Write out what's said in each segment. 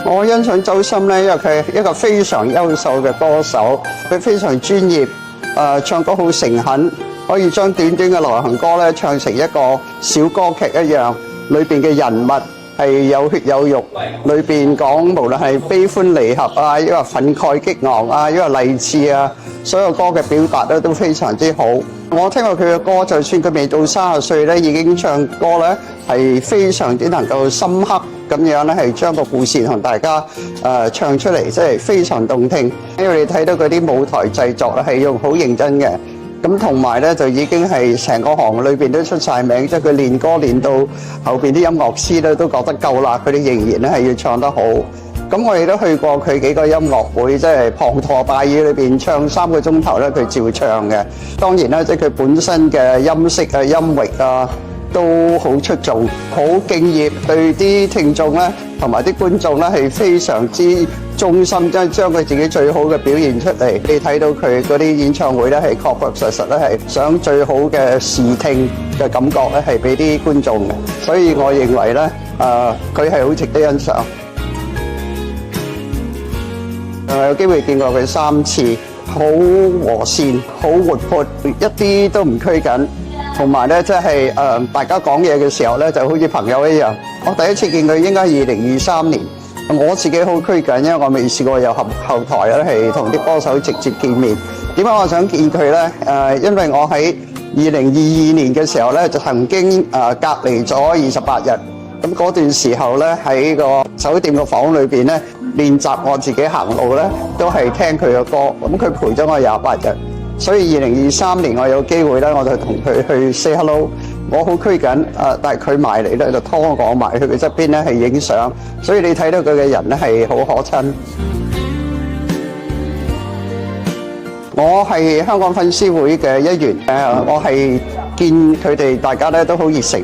我欣賞周深咧，因為佢係一個非常優秀嘅歌手，佢非常專業，唱歌好誠懇，可以將短短嘅流行歌咧唱成一個小歌劇一樣，裏邊嘅人物係有血有肉，裏邊講無論係悲歡離合啊，抑或憤慨激昂啊，抑或勵志啊，所有歌嘅表達咧都非常之好。我聽過佢嘅歌，就算佢未到30歲咧，已經唱歌咧係非常之能夠深刻咁樣咧，係將個故事同大家唱出嚟，即係非常動聽。因為你睇到嗰啲舞台製作咧係用好認真嘅，咁同埋咧就已經係成個行裏邊都出晒名，即係佢練歌練到後邊啲音樂師咧都覺得夠啦，佢哋仍然咧係要唱得好。咁我亦都去過佢幾個音樂會，即係滂沱大雨裏邊唱3個鐘頭咧，佢照唱嘅。當然啦，即係佢本身嘅音色啊、音域啊都好出眾，好敬業，對啲聽眾咧同埋啲觀眾咧係非常之忠心，將佢自己最好嘅表現出嚟。你睇到佢嗰啲演唱會咧係確確實實咧係想最好嘅視聽嘅感覺咧係俾啲觀眾嘅，所以我認為咧佢係好值得欣賞。我有機會見過佢3次，好和善，好活潑，一啲都唔拘謹。同埋咧，即係大家講嘢嘅時候咧，就好似朋友一樣。我第一次見佢應該係2023年，我自己好拘謹，因為我未試過有後台咧係同啲歌手直接見面。點解我想見佢咧？因為我喺2022年嘅時候咧，就曾經隔離咗28日。咁嗰段時候咧，喺個酒店個房裏邊咧練習我自己行路咧，都係聽佢嘅歌。咁佢陪咗我28日，所以2023年我有機會咧，我就同佢去 say hello。我好拘謹，但係佢埋嚟咧就拖我埋去佢側邊咧係影相，所以你睇到佢嘅人咧係好可親。我係香港粉絲會嘅一員，我係見佢哋大家咧都好熱誠。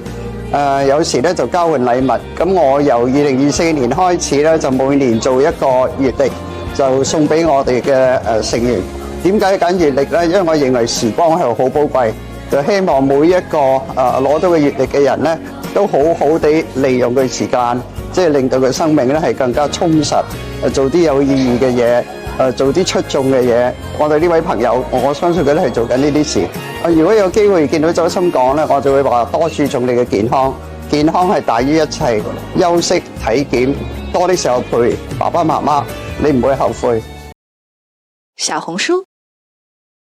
有時咧就交換禮物，咁我由2024年開始咧就每年做一個月曆，就送俾我哋嘅成員。點解揀月曆咧？因為我認為時光係好寶貴，就希望每一個攞到個月曆嘅人咧，都好好地利用佢時間，即係令到佢生命咧係更加充實，做啲有意義嘅嘢，做啲出眾嘅嘢。我哋呢位朋友，我相信佢都係做緊呢啲事。如果有機會見到周深講咧，我就會話多注重你嘅健康，健康係大於一切，休息體檢，多啲時候陪爸爸媽媽，你唔會後悔。小紅書